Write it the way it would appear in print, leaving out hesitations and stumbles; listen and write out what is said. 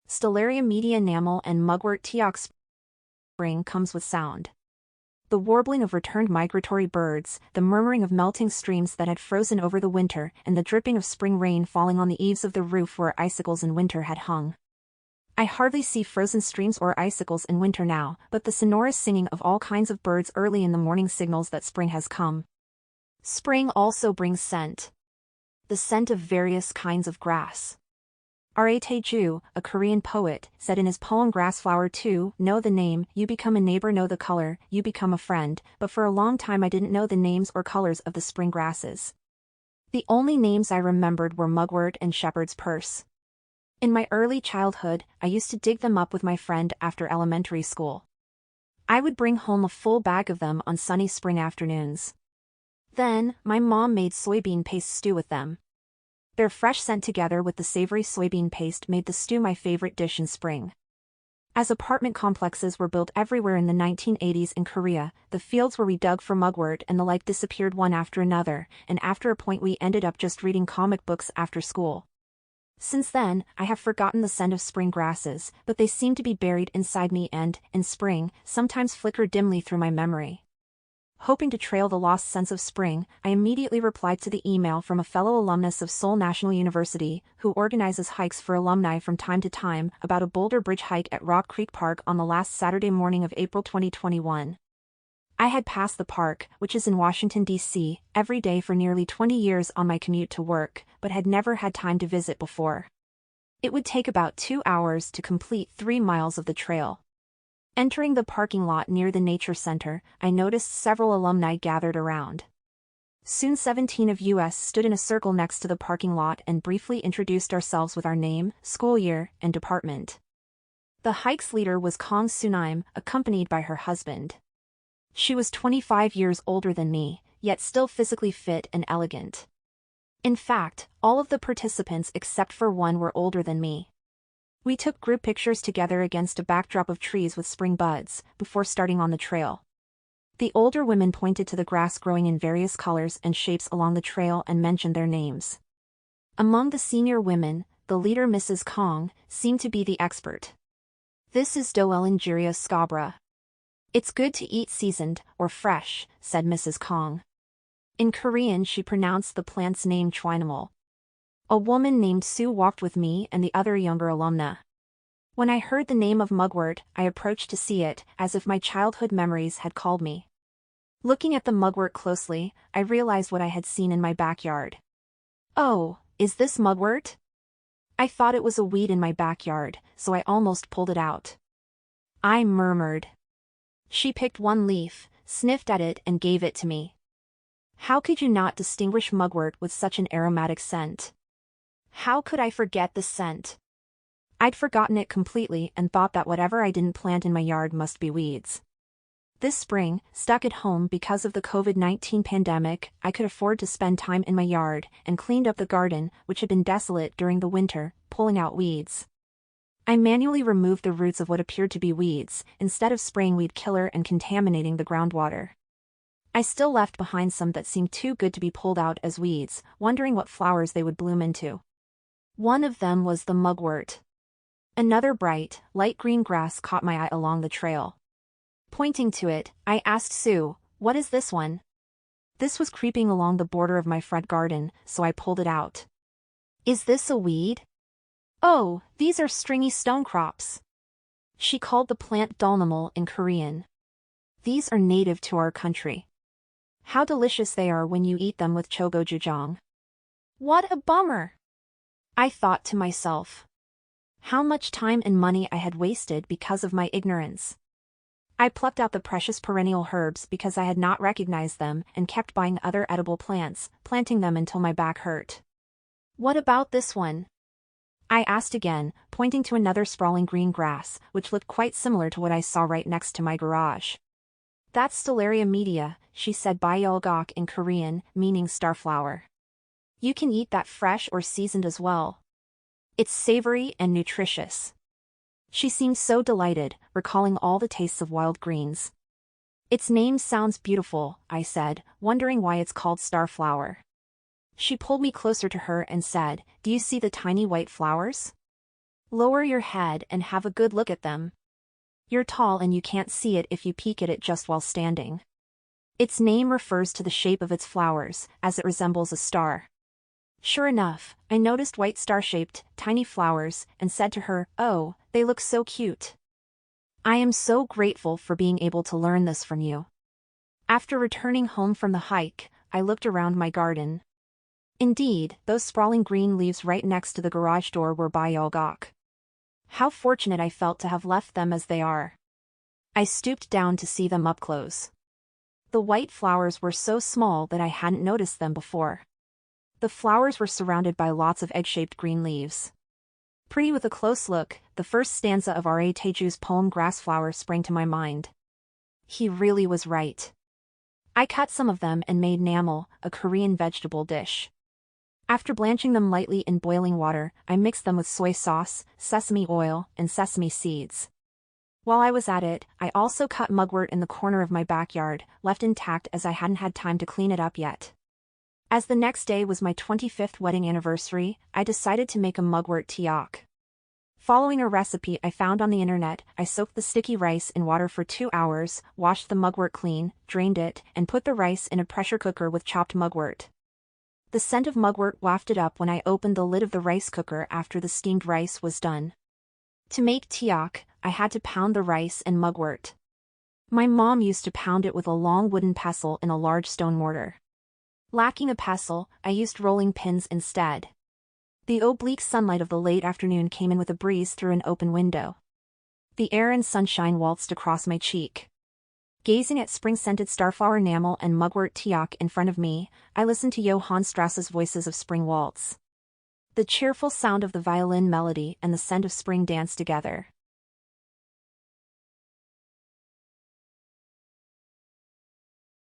Stellaria media Namul and Mugwort Tteok. Spring comes with sound. The warbling of returned migratory birds, the murmuring of melting streams that had frozen over the winter, and the dripping of spring rain falling on the eaves of the roof where icicles in winter had hung. I hardly see frozen streams or icicles in winter now, but the sonorous singing of all kinds of birds early in the morning signals that spring has come. Spring also brings scent. The scent of various kinds of grass. Tteok, a Korean poet, said in his poem Grassflower 2, know the name, you become a neighbor, know the color, you become a friend, but for a long time I didn't know the names or colors of the spring grasses. The only names I remembered were mugwort and shepherd's purse. In my early childhood, I used to dig them up with my friend after elementary school. I would bring home a full bag of them on sunny spring afternoons. Then, my mom made soybean paste stew with them. Their fresh scent together with the savory soybean paste made the stew my favorite dish in spring. As apartment complexes were built everywhere in the 1980s in Korea, the fields where we dug for mugwort and the like disappeared one after another, and after a point we ended up just reading comic books after school. Since then, I have forgotten the scent of spring grasses, but they seem to be buried inside me and, in spring, sometimes flicker dimly through my memory. Hoping to trail the lost sense of spring, I immediately replied to the email from a fellow alumnus of Seoul National University, who organizes hikes for alumni from time to time, about a boulder bridge hike at Rock Creek Park on the last Saturday morning of April 2021. I had passed the park, which is in Washington, D.C., every day for nearly 20 years on my commute to work, but had never had time to visit before. It would take about 2 hours to complete 3 miles of the trail. Entering the parking lot near the Nature Center, I noticed several alumni gathered around. Soon 17 of us stood in a circle next to the parking lot and briefly introduced ourselves with our name, school year, and department. The hike's leader was Kong Sunaim, accompanied by her husband. She was 25 years older than me, yet still physically fit and elegant. In fact, all of the participants except for one were older than me. We took group pictures together against a backdrop of trees with spring buds, before starting on the trail. The older women pointed to the grass growing in various colors and shapes along the trail and mentioned their names. Among the senior women, the leader Mrs. Kong, seemed to be the expert. This is Doelingeria scabra. It's good to eat seasoned, or fresh, said Mrs. Kong. In Korean she pronounced the plant's name Namul. A woman named Sue walked with me and the other younger alumna. When I heard the name of mugwort, I approached to see it, as if my childhood memories had called me. Looking at the mugwort closely, I realized what I had seen in my backyard. Oh, is this mugwort? I thought it was a weed in my backyard, so I almost pulled it out. I murmured. She picked one leaf, sniffed at it and gave it to me. How could you not distinguish mugwort with such an aromatic scent? How could I forget the scent? I'd forgotten it completely and thought that whatever I didn't plant in my yard must be weeds. This spring, stuck at home because of the COVID-19 pandemic, I could afford to spend time in my yard and cleaned up the garden, which had been desolate during the winter, pulling out weeds. I manually removed the roots of what appeared to be weeds, instead of spraying weed killer and contaminating the groundwater. I still left behind some that seemed too good to be pulled out as weeds, wondering what flowers they would bloom into. One of them was the mugwort. Another bright, light green grass caught my eye along the trail. Pointing to it, I asked Sue, "What is this one?" This was creeping along the border of my front garden, so I pulled it out. "Is this a weed?" "Oh, these are stringy stone crops." She called the plant Namul in Korean. These are native to our country. How delicious they are when you eat them with chogochujang. What a bummer! I thought to myself. How much time and money I had wasted because of my ignorance. I plucked out the precious perennial herbs because I had not recognized them and kept buying other edible plants, planting them until my back hurt. "What about this one?" I asked again, pointing to another sprawling green grass, which looked quite similar to what I saw right next to my garage. "That's Stellaria media," she said Byolgok in Korean, meaning starflower. "You can eat that fresh or seasoned as well. It's savory and nutritious." She seemed so delighted, recalling all the tastes of wild greens. "Its name sounds beautiful," I said, wondering why it's called starflower. She pulled me closer to her and said, "Do you see the tiny white flowers? Lower your head and have a good look at them. You're tall and you can't see it if you peek at it just while standing. Its name refers to the shape of its flowers, as it resembles a star. Sure enough, I noticed white star-shaped, tiny flowers, and said to her, "Oh, they look so cute. I am so grateful for being able to learn this from you." After returning home from the hike, I looked around my garden. Indeed, those sprawling green leaves right next to the garage door were by Tteok. How fortunate I felt to have left them as they are. I stooped down to see them up close. The white flowers were so small that I hadn't noticed them before. The flowers were surrounded by lots of egg-shaped green leaves. Pretty with a close look, the first stanza of R.A. Taeju's poem Grassflower sprang to my mind. He really was right. I cut some of them and made namul, a Korean vegetable dish. After blanching them lightly in boiling water, I mixed them with soy sauce, sesame oil, and sesame seeds. While I was at it, I also cut mugwort in the corner of my backyard, left intact as I hadn't had time to clean it up yet. As the next day was my 25th wedding anniversary, I decided to make a mugwort tteok. Following a recipe I found on the internet, I soaked the sticky rice in water for 2 hours, washed the mugwort clean, drained it, and put the rice in a pressure cooker with chopped mugwort. The scent of mugwort wafted up when I opened the lid of the rice cooker after the steamed rice was done. To make tteok, I had to pound the rice and mugwort. My mom used to pound it with a long wooden pestle in a large stone mortar. Lacking a pestle, I used rolling pins instead. The oblique sunlight of the late afternoon came in with a breeze through an open window. The air and sunshine waltzed across my cheek. Gazing at spring-scented starflower namul and mugwort tteok in front of me, I listened to Johann Strauss's Voices of Spring Waltz. The cheerful sound of the violin melody and the scent of spring danced together.